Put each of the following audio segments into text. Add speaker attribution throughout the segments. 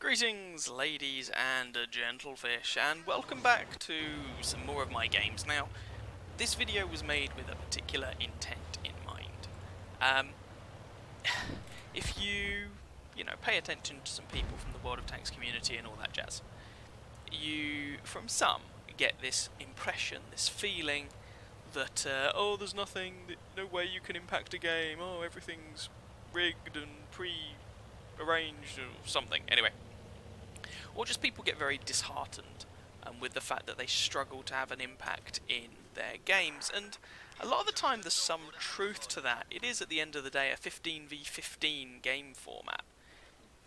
Speaker 1: Greetings, ladies and gentlefish, and welcome back to some more of my games. Now, this video was made with a particular intent in mind. If you pay attention to some people from the World of Tanks community and all that jazz, you, from some, get this impression, this feeling that, oh, there's nothing, no way you can impact a game, oh, everything's rigged and pre-arranged or something. Anyway. Or just people get very disheartened with the fact that they struggle to have an impact in their games. And a lot of the time there's some truth to that. It is, at the end of the day, a 15v15 game format.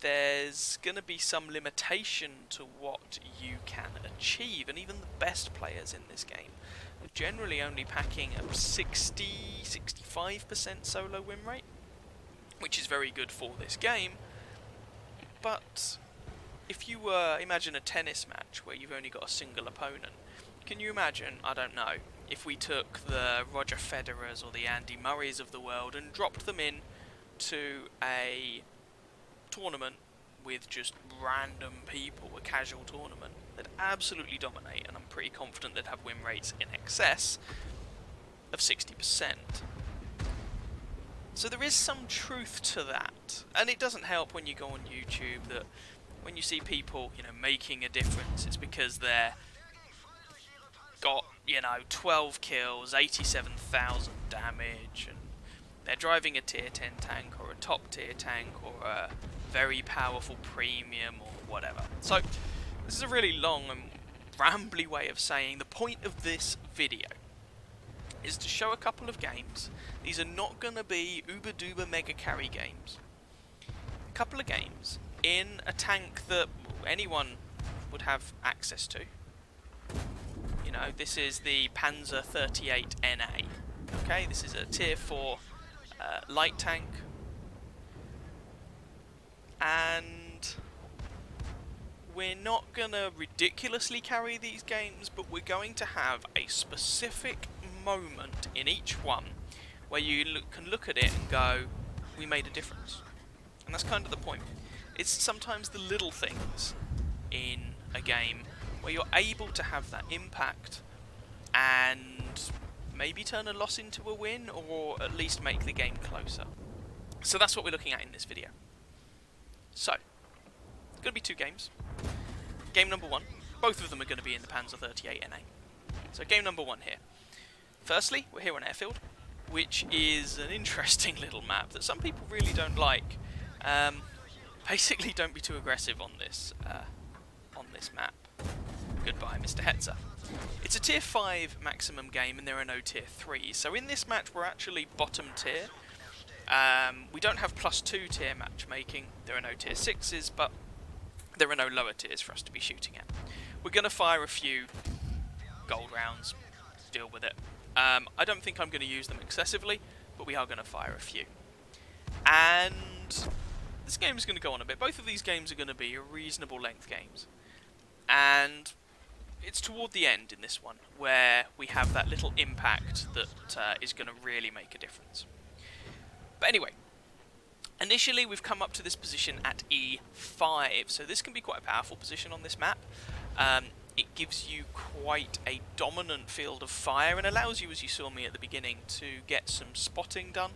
Speaker 1: There's going to be some limitation to what you can achieve, and even the best players in this game are generally only packing a 60-65% solo win rate, which is very good for this game. But if you imagine a tennis match where you've only got a single opponent, can you imagine, I don't know, if we took the Roger Federers or the Andy Murrays of the world and dropped them in to a tournament with just random people, a casual tournament, they'd absolutely dominate, and I'm pretty confident they'd have win rates in excess of 60%. So there is some truth to that, and it doesn't help when you go on YouTube that when you see people, making a difference, it's because they're got, 12 kills, 87,000 damage, and they're driving a tier 10 tank or a top tier tank or a very powerful premium or whatever. So this is a really long and rambly way of saying the point of this video is to show a couple of games. These are not going to be uber duper mega carry games. A couple of games in a tank that anyone would have access to. This is the Panzer 38 NA. Okay, this is a tier 4 light tank. And we're not going to ridiculously carry these games, but we're going to have a specific moment in each one where you can look at it and go, we made a difference. And that's kind of the point. It's sometimes the little things in a game where you're able to have that impact and maybe turn a loss into a win, or at least make the game closer. So that's what we're looking at in this video. So, it's going to be two games. Game number one, both of them are going to be in the Panzer 38 NA. So game number one here. Firstly, we're here on Airfield, which is an interesting little map that some people really don't like. Basically, don't be too aggressive on this map. Goodbye, Mr. Hetzer. It's a tier 5 maximum game, and there are no tier 3s. So in this match, we're actually bottom tier. We don't have +2 tier matchmaking. There are no tier 6s, but there are no lower tiers for us to be shooting at. We're going to fire a few gold rounds. Deal with it. I don't think I'm going to use them excessively, but we are going to fire a few. And this game is going to go on a bit. Both of these games are going to be a reasonable length games. And it's toward the end in this one where we have that little impact that is going to really make a difference. But anyway, initially we've come up to this position at E5. So this can be quite a powerful position on this map. It gives you quite a dominant field of fire and allows you, as you saw me at the beginning, to get some spotting done.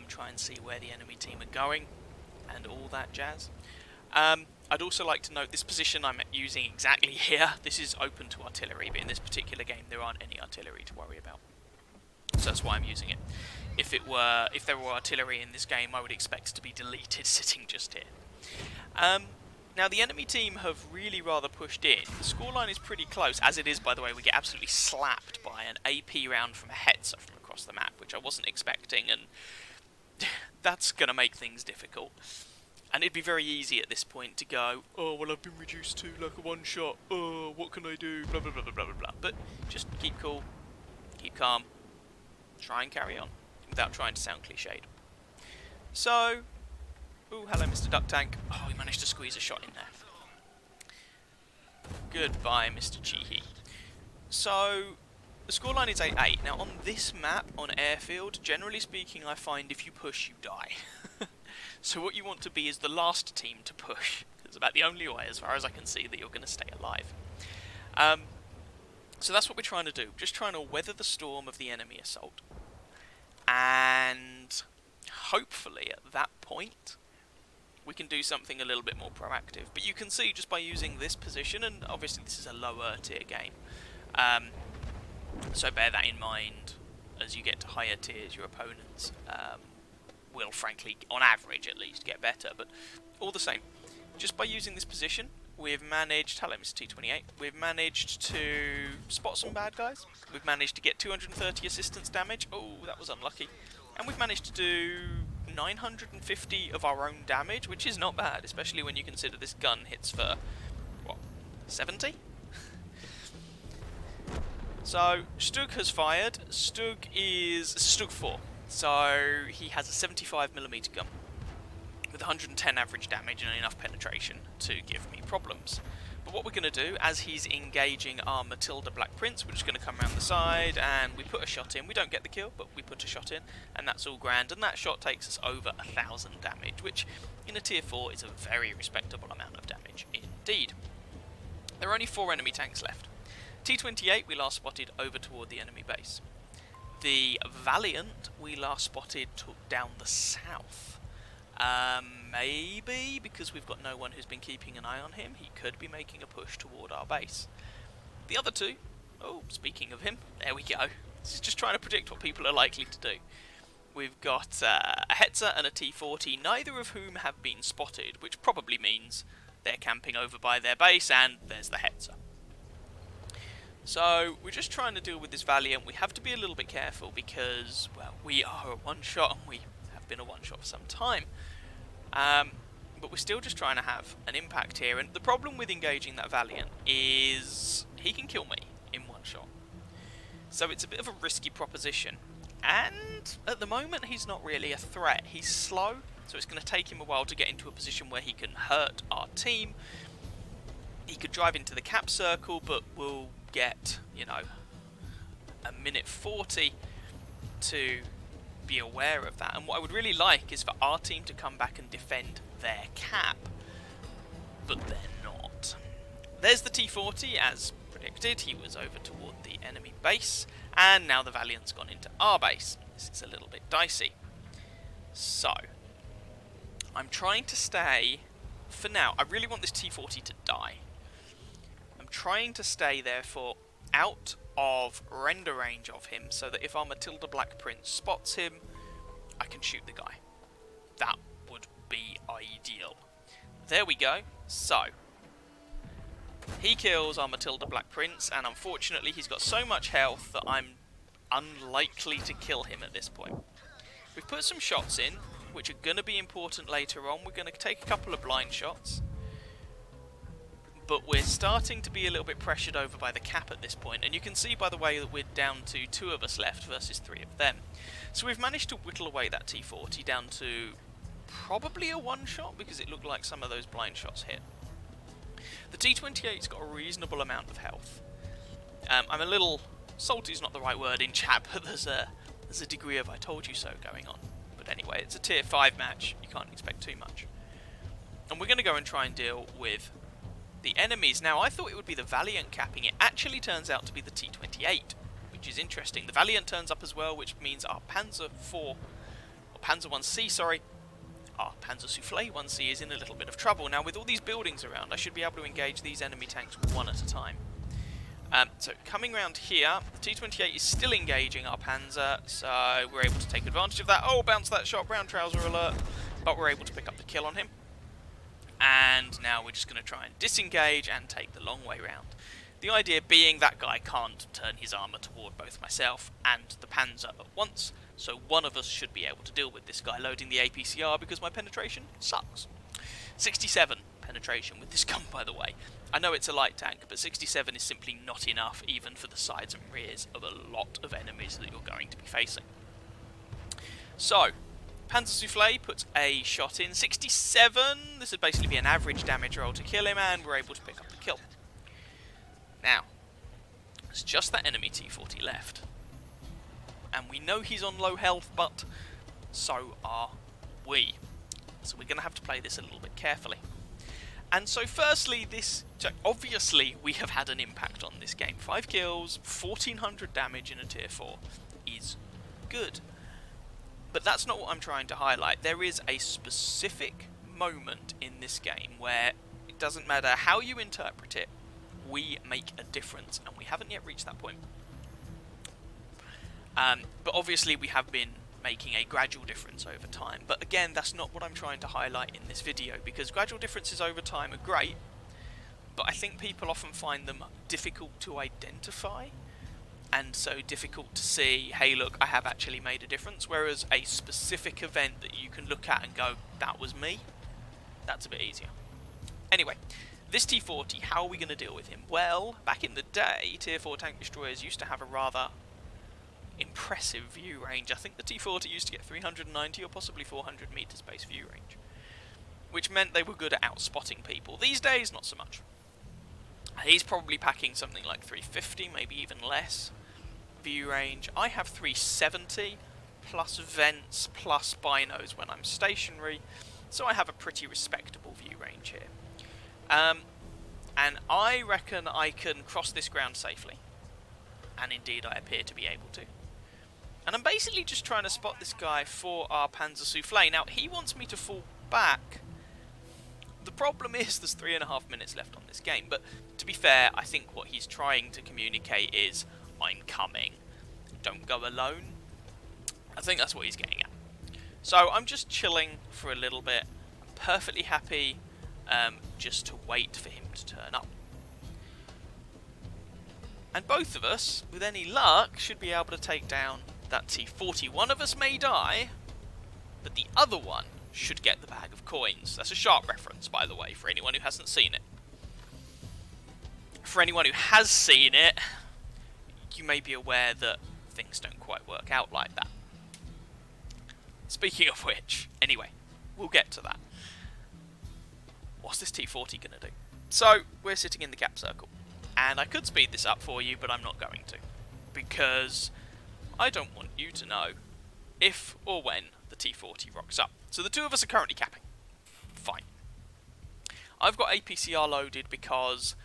Speaker 1: Try and see where the enemy team are going and all that jazz. I'd also like to note this position I'm using exactly here. This is open to artillery, but in this particular game there aren't any artillery to worry about. So that's why I'm using it. If there were artillery in this game, I would expect it to be deleted sitting just here. Now the enemy team have really rather pushed in. The scoreline is pretty close. As it is, by the way, we get absolutely slapped by an AP round from a Hetzer from across the map, which I wasn't expecting, and that's going to make things difficult. And it'd be very easy at this point to go, oh, well, I've been reduced to like a one shot, oh, what can I do, blah, blah, blah, blah, blah, blah. But just keep cool, keep calm, try and carry on, without trying to sound cliched. So, ooh, hello, Mr. Duck Tank. Oh, we managed to squeeze a shot in there. Goodbye, Mr. Cheehy. So, the scoreline is 8-8. Now, on this map, on Airfield, generally speaking, I find if you push, you die. So what you want to be is the last team to push. It's about the only way, as far as I can see, that you're going to stay alive. So that's what we're trying to do. Just trying to weather the storm of the enemy assault. And hopefully at that point we can do something a little bit more proactive. But you can see just by using this position, and obviously this is a lower tier game, so bear that in mind. As you get to higher tiers, your opponents will, frankly, on average at least, get better. But all the same, just by using this position, we've managed, hello Mr. T28, we've managed to spot some bad guys. We've managed to get 230 assistance damage. Oh, that was unlucky. And we've managed to do 950 of our own damage, which is not bad, especially when you consider this gun hits for, what, 70? So, Stug has fired. Stug is Stug 4, so he has a 75mm gun with 110 average damage and enough penetration to give me problems. But what we're going to do, as he's engaging our Matilda Black Prince, we're just going to come around the side and we put a shot in. We don't get the kill, but we put a shot in, and that's all grand. And that shot takes us over 1,000 damage, which in a tier 4 is a very respectable amount of damage indeed. There are only 4 enemy tanks left. T28 we last spotted over toward the enemy base. The Valiant we last spotted down the south. Maybe because we've got no one who's been keeping an eye on him, he could be making a push toward our base. The other two, oh, speaking of him, there we go. This is just trying to predict what people are likely to do. We've got a Hetzer and a T40, neither of whom have been spotted, which probably means they're camping over by their base, and there's the Hetzer. So, we're just trying to deal with this Valiant. We have to be a little bit careful because, well, we are a one-shot, and we have been a one-shot for some time. But we're still just trying to have an impact here, and the problem with engaging that Valiant is he can kill me in one shot. So it's a bit of a risky proposition, and at the moment he's not really a threat. He's slow, so it's going to take him a while to get into a position where he can hurt our team. He could drive into the cap circle, but we'll get, you know, a minute 40 to be aware of that. And what I would really like is for our team to come back and defend their cap, but they're not. There's the T40, as predicted. He was over toward the enemy base, and now the Valiant's gone into our base. This is a little bit dicey. So, I'm trying to stay, for now, I really want this T40 to die. I'm trying to stay, therefore, out of render range of him, so that if our Matilda Black Prince spots him, I can shoot the guy. That would be ideal. There we go. So, he kills our Matilda Black Prince, and unfortunately he's got so much health that I'm unlikely to kill him at this point. We've put some shots in, which are going to be important later on. We're going to take a couple of blind shots, but we're starting to be a little bit pressured over by the cap at this point, and you can see by the way that we're down to 2 of us left versus 3 of them. So we've managed to whittle away that T40 down to probably a one-shot, because it looked like some of those blind shots hit. The T28's got a reasonable amount of health. I'm a little salty is not the right word in chat, but there's a degree of I told you so going on. But anyway, it's a tier 5 match, you can't expect too much. And we're going to go and try and deal with the enemies. Now, I thought it would be the Valiant capping. It actually turns out to be the T28, which is interesting. The Valiant turns up as well, which means our Panzer 4, or Panzer 1C, sorry, our Panzer Soufflé 1C is in a little bit of trouble. Now, with all these buildings around, I should be able to engage these enemy tanks one at a time. So, coming round here, the T28 is still engaging our Panzer, so we're able to take advantage of that. Oh, bounce that shot, brown trouser alert, but we're able to pick up the kill on him. And now we're just going to try and disengage and take the long way round. The idea being that guy can't turn his armour toward both myself and the Panzer at once, so one of us should be able to deal with this guy loading the APCR because my penetration sucks. 67 penetration with this gun, by the way. I know it's a light tank, but 67 is simply not enough even for the sides and rears of a lot of enemies that you're going to be facing. So, Panzer Soufflé puts a shot in. 67, this would basically be an average damage roll to kill him, and we're able to pick up the kill. Now, it's just that enemy T40 left. And we know he's on low health, but so are we. So we're going to have to play this a little bit carefully. And so firstly, obviously we have had an impact on this game. 5 kills, 1400 damage in a tier 4 is good. But that's not what I'm trying to highlight. There is a specific moment in this game where it doesn't matter how you interpret it, we make a difference, and we haven't yet reached that point. But obviously we have been making a gradual difference over time. But again, that's not what I'm trying to highlight in this video, because gradual differences over time are great, but I think people often find them difficult to identify, and so difficult to see, hey look, I have actually made a difference, whereas a specific event that you can look at and go, that was me, that's a bit easier. Anyway, this T-40, how are we going to deal with him? Well, back in the day, tier 4 tank destroyers used to have a rather impressive view range. I think the T-40 used to get 390 or possibly 400 meters base view range, which meant they were good at outspotting people. These days, not so much. He's probably packing something like 350, maybe even less view range. I have 370 plus vents plus binos when I'm stationary, so I have a pretty respectable view range here. And I reckon I can cross this ground safely, and indeed I appear to be able to. And I'm basically just trying to spot this guy for our Panzer Soufflé. Now, he wants me to fall back. The problem is there's 3.5 minutes left on this game, but to be fair, I think what he's trying to communicate is, I'm coming, don't go alone. I think that's what he's getting at. So I'm just chilling for a little bit. I'm perfectly happy just to wait for him to turn up. And both of us, with any luck, should be able to take down that T-40. One of us may die, but the other one should get the bag of coins. That's a sharp reference, by the way, for anyone who hasn't seen it. For anyone who has seen it, you may be aware that things don't quite work out like that. Speaking of which, anyway, we'll get to that. What's this T-40 going to do? So, we're sitting in the cap circle, and I could speed this up for you, but I'm not going to, because I don't want you to know if or when the T-40 rocks up. So the two of us are currently capping. Fine. I've got APCR loaded because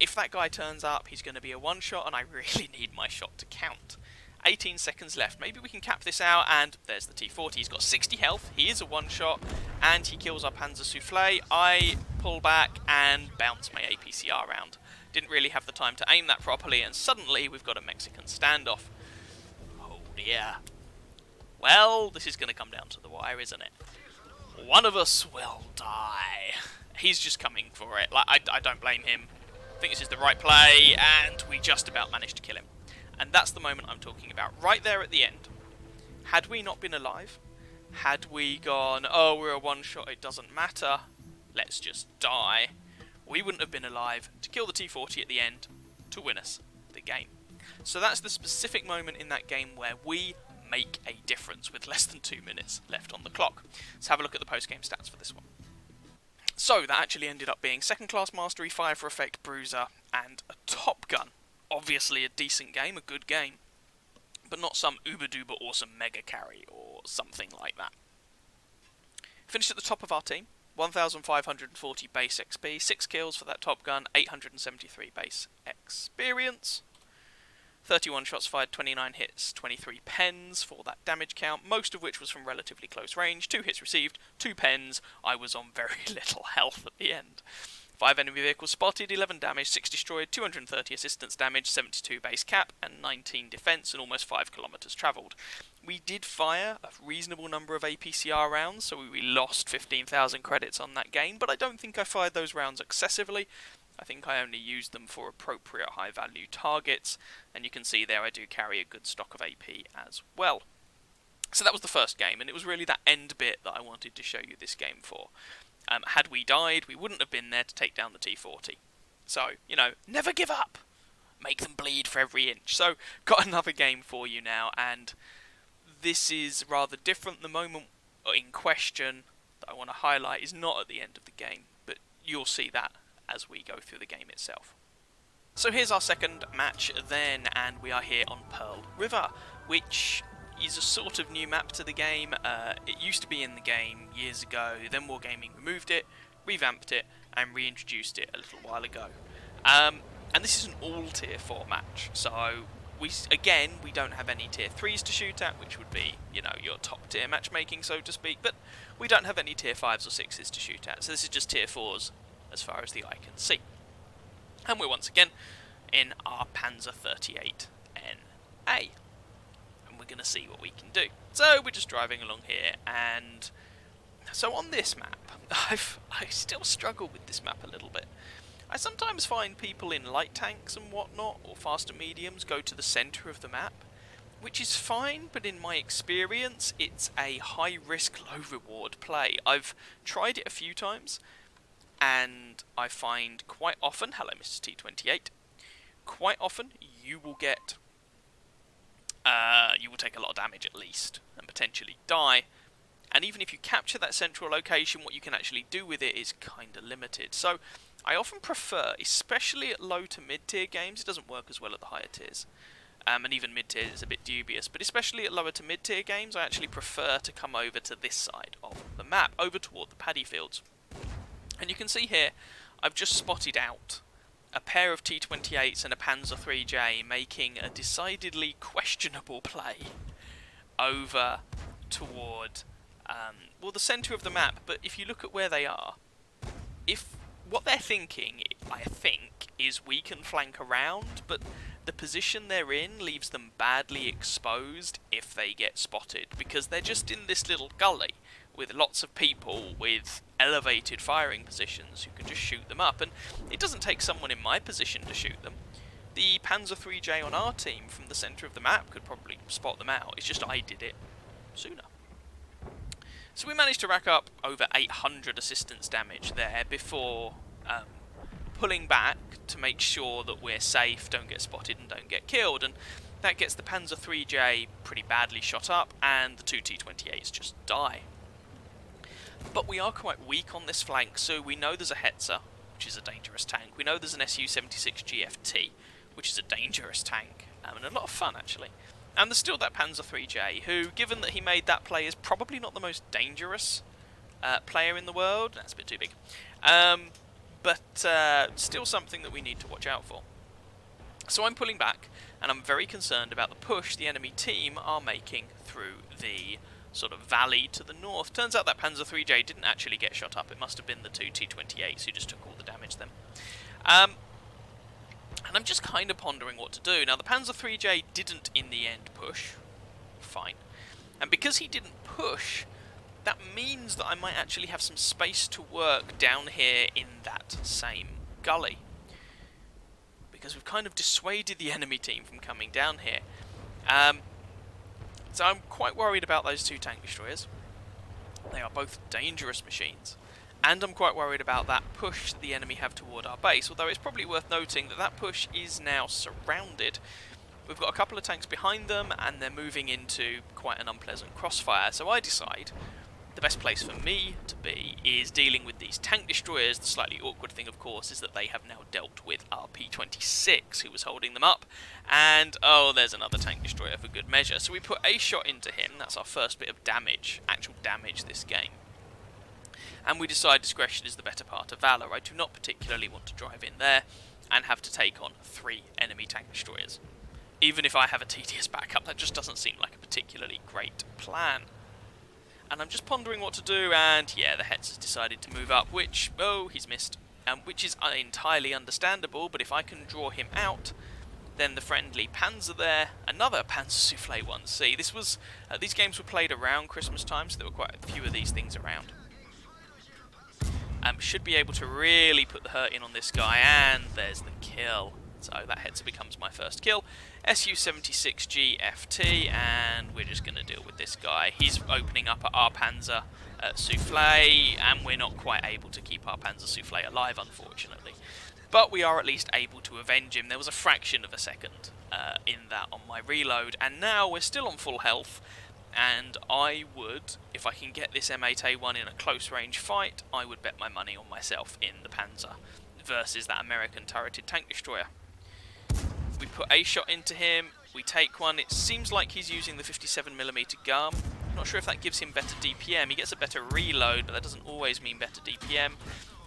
Speaker 1: if that guy turns up, he's going to be a one-shot, and I really need my shot to count. 18 seconds left. Maybe we can cap this out, and there's the T-40. He's got 60 health, he is a one-shot, and he kills our Panzer Soufflé. I pull back and bounce my APCR round. Didn't really have the time to aim that properly, and suddenly we've got a Mexican standoff. Oh dear. Well, this is going to come down to the wire, isn't it? One of us will die. He's just coming for it. Like, I don't blame him. I think this is the right play, and we just about managed to kill him. And that's the moment I'm talking about, right there at the end. Had we not been alive, had we gone, oh, we're a one-shot, it doesn't matter, let's just die, we wouldn't have been alive to kill the T-40 at the end to win us the game. So that's the specific moment in that game where we make a difference with less than 2 minutes left on the clock. Let's have a look at the post-game stats for this one. So that actually ended up being second class mastery, fire for effect, bruiser, and a top gun. Obviously a decent game, a good game, but not some uber-duper awesome mega carry or something like that. Finished at the top of our team, 1,540 base XP, 6 kills for that top gun, 873 base experience, 31 shots fired, 29 hits, 23 pens for that damage count, most of which was from relatively close range, 2 hits received, 2 pens, I was on very little health at the end. 5 enemy vehicles spotted, 11 damage, 6 destroyed, 230 assistance damage, 72 base cap, and 19 defense, and almost 5 kilometers travelled. We did fire a reasonable number of APCR rounds, so we lost 15,000 credits on that game, but I don't think I fired those rounds excessively. I think I only used them for appropriate high-value targets, and you can see there I do carry a good stock of AP as well. So that was the first game, and it was really that end bit that I wanted to show you this game for. Had we died, we wouldn't have been there to take down the T-40. So, you know, never give up! Make them bleed for every inch. So, got another game for you now, and this is rather different. The moment in question that I want to highlight is not at the end of the game, but you'll see that as we go through the game itself. So here's our second match then, and we are here on Pearl River, which is a sort of new map to the game. It used to be in the game years ago, then Wargaming removed it, revamped it, and reintroduced it a little while ago. And this is an all-tier 4 match, so we don't have any tier 3s to shoot at, which would be, you know, your top tier matchmaking, so to speak, but we don't have any tier 5s or 6s to shoot at, so this is just tier 4s as far as the eye can see. And we're once again in our Panzer 38NA, and we're going to see what we can do. So we're just driving along here, and so on this map, I still struggle with this map a little bit. I sometimes find people in light tanks and whatnot, or faster mediums, go to the centre of the map, which is fine, but in my experience, it's a high-risk, low-reward play. I've tried it a few times, and I find quite often, hello Mr. T28, quite often you will get, you will take a lot of damage at least, and potentially die. And even if you capture that central location, what you can actually do with it is kind of limited. So I often prefer, especially at low to mid-tier games, it doesn't work as well at the higher tiers, and even mid-tier is a bit dubious, but especially at lower to mid-tier games, I actually prefer to come over to this side of the map, over toward the paddy fields. And you can see here, I've just spotted out a pair of T-28s and a Panzer 3J making a decidedly questionable play over toward, well, the centre of the map, but if you look at where they are, what they're thinking, I think, is we can flank around, but the position they're in leaves them badly exposed if they get spotted, because they're just in this little gully with lots of people with elevated firing positions who can just shoot them up, and it doesn't take someone in my position to shoot them. The Panzer 3J on our team from the centre of the map could probably spot them out, it's just I did it sooner. So we managed to rack up over 800 assistance damage there before pulling back to make sure that we're safe, don't get spotted and don't get killed, and that gets the Panzer 3J pretty badly shot up and the two T-28s just die. But we are quite weak on this flank, so we know there's a Hetzer, which is a dangerous tank. We know there's an Su-76 GFT, which is a dangerous tank, and a lot of fun actually. And there's still that Panzer 3J, who, given that he made that play, is probably not the most dangerous player in the world. That's a bit too big. But still something that we need to watch out for. So I'm pulling back, and I'm very concerned about the push the enemy team are making through the sort of valley to the north. Turns out that Panzer 3J didn't actually get shot up. It must have been the two T-28s who just took all the damage then. And I'm just kind of pondering what to do. Now, the Panzer 3J didn't, in the end, push. Fine. And because he didn't push, that means that I might actually have some space to work down here in that same gully. Because we've kind of dissuaded the enemy team from coming down here. So I'm quite worried about those two tank destroyers. They are both dangerous machines. And I'm quite worried about that push the enemy have toward our base, although it's probably worth noting that that push is now surrounded. We've got a couple of tanks behind them, and they're moving into quite an unpleasant crossfire, so I decide the best place for me to be is dealing with these tank destroyers. The slightly awkward thing, of course, is that they have now dealt with our P-26, who was holding them up, and, oh, there's another tank destroyer for good measure. So we put a shot into him, that's our first bit of damage, actual damage this game. And we decide discretion is the better part of valour. I do not particularly want to drive in there and have to take on 3 enemy tank destroyers. Even if I have a tedious backup, that just doesn't seem like a particularly great plan. And I'm just pondering what to do, and yeah, the Hetz has decided to move up, which, oh, he's missed, which is entirely understandable, but if I can draw him out, then the friendly Panzer there, another Panzer Soufflé 1C. This was, these games were played around Christmas time, so there were quite a few of these things around. Should be able to really put the hurt in on this guy, and there's the kill. So that Hetzer becomes my first kill. Su-76 GFT, and we're just going to deal with this guy. He's opening up at our Panzer Soufflé, and we're not quite able to keep our Panzer Soufflé alive, unfortunately. But we are at least able to avenge him. There was a fraction of a second in that on my reload, and now we're still on full health. And I would, if I can get this M8A1 in a close range fight, I would bet my money on myself in the Panzer versus that American turreted tank destroyer. We put a shot into him, we take one. It seems like he's using the 57mm gun. I'm not sure if that gives him better DPM. He gets a better reload, but that doesn't always mean better DPM.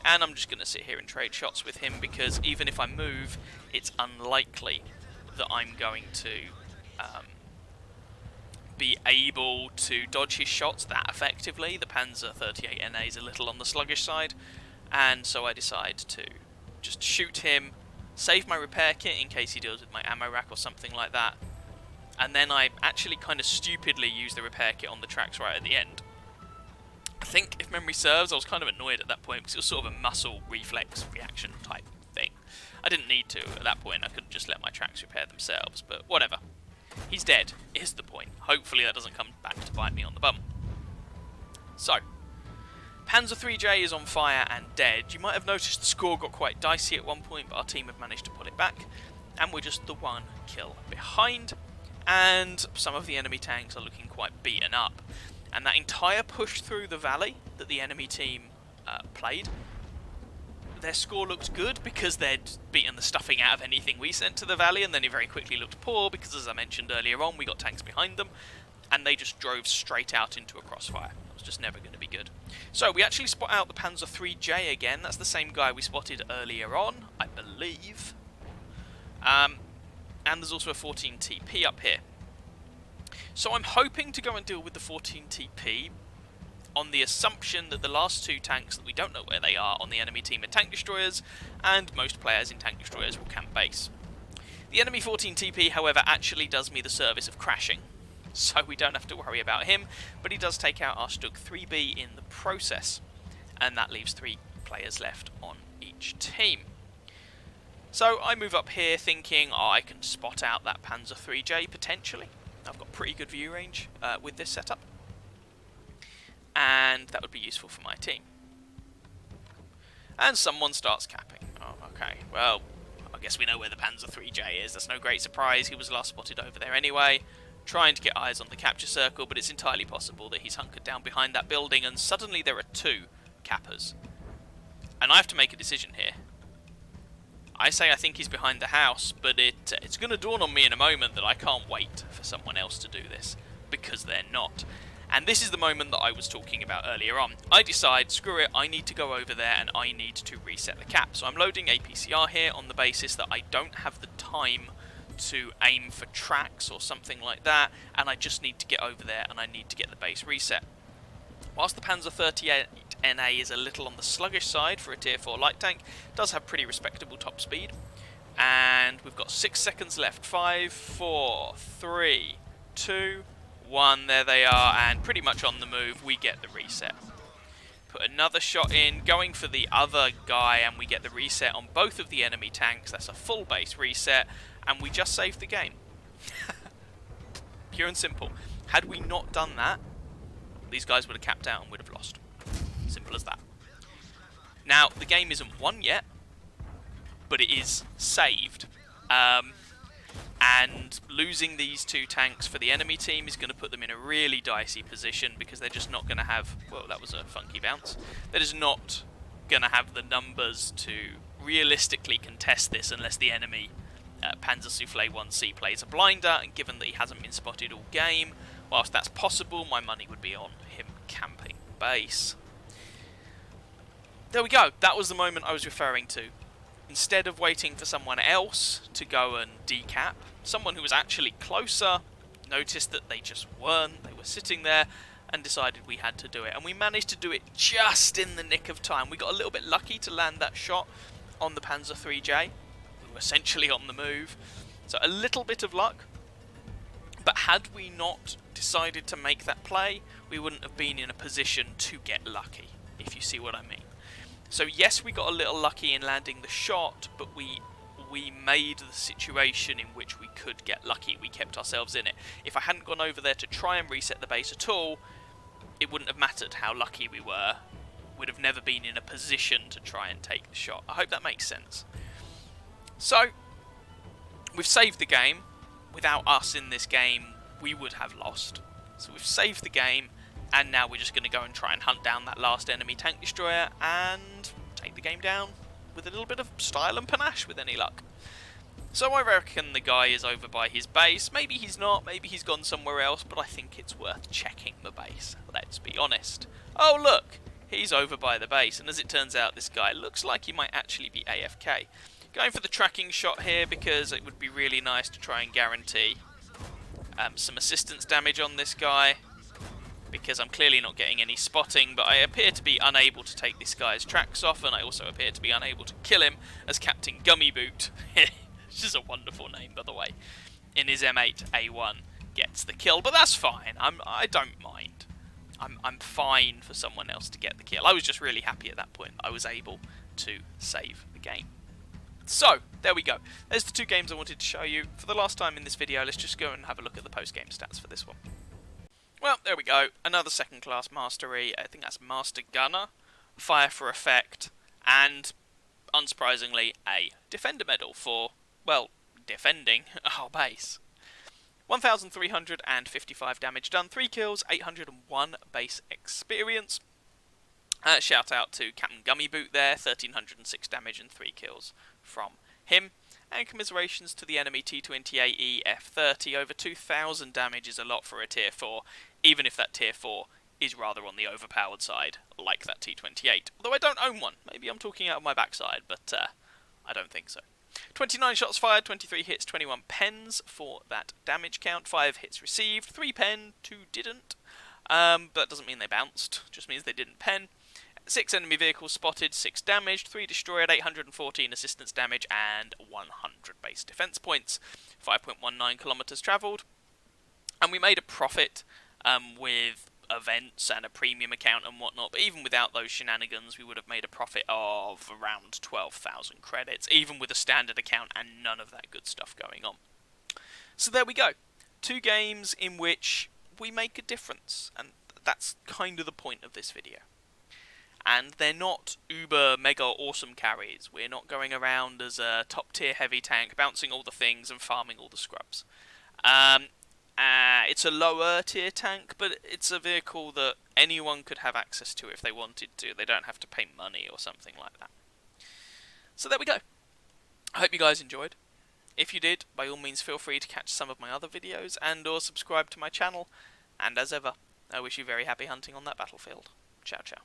Speaker 1: And I'm just going to sit here and trade shots with him, because even if I move, it's unlikely that I'm going to be able to dodge his shots that effectively. The Panzer 38 NA is a little on the sluggish side, and so I decide to just shoot him, save my repair kit in case he deals with my ammo rack or something like that, and then I actually kind of stupidly use the repair kit on the tracks right at the end. I think, if memory serves, I was kind of annoyed at that point because it was sort of a muscle reflex reaction type thing. I didn't need to at that point. I could just let my tracks repair themselves, but whatever. He's dead, is the point. Hopefully that doesn't come back to bite me on the bum. So, Panzer 3J is on fire and dead. You might have noticed the score got quite dicey at one point, but our team have managed to pull it back, and we're just the one kill behind, and some of the enemy tanks are looking quite beaten up. And that entire push through the valley that the enemy team played, their score looked good because they'd beaten the stuffing out of anything we sent to the valley, and then it very quickly looked poor because, as I mentioned earlier on, we got tanks behind them, and they just drove straight out into a crossfire. It was just never going to be good. So we actually spot out the Panzer 3J again. That's the same guy we spotted earlier on, I believe. And there's also a 14 TP up here. So I'm hoping to go and deal with the 14 TP on the assumption that the last two tanks that we don't know where they are on the enemy team are tank destroyers, and most players in tank destroyers will camp base. The enemy 14 TP, however, actually does me the service of crashing, so we don't have to worry about him, but he does take out our Stug 3B in the process, and that leaves 3 players left on each team. So I move up here thinking, oh, I can spot out that Panzer 3J potentially. I've got pretty good view range with this setup, and that would be useful for my team. And someone starts capping. Oh, okay, well, I guess we know where the Panzer 3J is. That's no great surprise. He was last spotted over there anyway, trying to get eyes on the capture circle, but it's entirely possible that he's hunkered down behind that building, and suddenly there are 2 cappers. And I have to make a decision here. I say I think he's behind the house, but it's going to dawn on me in a moment that I can't wait for someone else to do this, because they're not. And this is the moment that I was talking about earlier on. I decide, screw it, I need to go over there and I need to reset the cap. So I'm loading APCR here on the basis that I don't have the time to aim for tracks or something like that, and I just need to get over there and I need to get the base reset. Whilst the Panzer 38 NA is a little on the sluggish side for a tier 4 light tank, it does have pretty respectable top speed. And we've got 6 seconds left. 5, 4, 3, 2, 1. There they are, and pretty much on the move, we get the reset. Put another shot in, going for the other guy, and we get the reset on both of the enemy tanks. That's a full base reset, and we just saved the game. Pure and simple. Had we not done that, these guys would have capped out and would have lost. Simple as that. Now, the game isn't won yet, but it is saved. And losing these 2 tanks for the enemy team is going to put them in a really dicey position, because they're just not going to have... Well, that was a funky bounce. They're just not going to have the numbers to realistically contest this unless the enemy Panzer Souffle 1C plays a blinder, and given that he hasn't been spotted all game, whilst that's possible, my money would be on him camping base. There we go. That was the moment I was referring to. Instead of waiting for someone else to go and decap, someone who was actually closer noticed that they just weren't. They were sitting there and decided we had to do it. And we managed to do it just in the nick of time. We got a little bit lucky to land that shot on the Panzer 3J. We were essentially on the move. So a little bit of luck. But had we not decided to make that play, we wouldn't have been in a position to get lucky, if you see what I mean. So yes, we got a little lucky in landing the shot, but we made the situation in which we could get lucky. We kept ourselves in it. If I hadn't gone over there to try and reset the base at all, it wouldn't have mattered how lucky we were. We'd have never been in a position to try and take the shot. I hope that makes sense. So, we've saved the game. Without us in this game, we would have lost. So we've saved the game, and now we're just going to go and try and hunt down that last enemy tank destroyer and take the game down with a little bit of style and panache with any luck. So I reckon the guy is over by his base. Maybe he's not, maybe he's gone somewhere else, but I think it's worth checking the base. Let's be honest. Oh look, he's over by the base, and as it turns out, this guy looks like he might actually be AFK. Going for the tracking shot here because it would be really nice to try and guarantee some assistance damage on this guy, because I'm clearly not getting any spotting, but I appear to be unable to take this guy's tracks off, and I also appear to be unable to kill him as Captain Gummy Boot, which is a wonderful name by the way, in his M8A1 gets the kill, but that's fine. I don't mind. I'm fine for someone else to get the kill. I was just really happy at that point I was able to save the game. So, there we go. There's the two games I wanted to show you. For the last time in this video, let's just go and have a look at the post-game stats for this one. Well, there we go. Another second-class mastery. I think that's Master Gunner, Fire for Effect, and, unsurprisingly, a Defender Medal for, well, defending our base. 1,355 damage done, 3 kills, 801 base experience. Shout out to Captain Gummy Boot there, 1,306 damage and 3 kills from him. And commiserations to the enemy T-28E F-30, over 2,000 damage is a lot for a tier 4, even if that tier 4 is rather on the overpowered side, like that T-28. Although I don't own one, maybe I'm talking out of my backside, but I don't think so. 29 shots fired, 23 hits, 21 pens for that damage count, 5 hits received, 3 pen, 2 didn't, but that doesn't mean they bounced, just means they didn't pen. 6 enemy vehicles spotted, 6 damaged, 3 destroyed, 814 assistance damage, and 100 base defense points. 5.19 kilometers travelled, and we made a profit with events and a premium account and whatnot, but even without those shenanigans we would have made a profit of around 12,000 credits, even with a standard account and none of that good stuff going on. So there we go. 2 games in which we make a difference, and that's kind of the point of this video. And they're not uber mega awesome carries. We're not going around as a top tier heavy tank, bouncing all the things and farming all the scrubs. It's a lower tier tank, but it's a vehicle that anyone could have access to if they wanted to. They don't have to pay money or something like that. So there we go. I hope you guys enjoyed. If you did, by all means feel free to catch some of my other videos and or subscribe to my channel. And as ever, I wish you very happy hunting on that battlefield. Ciao ciao.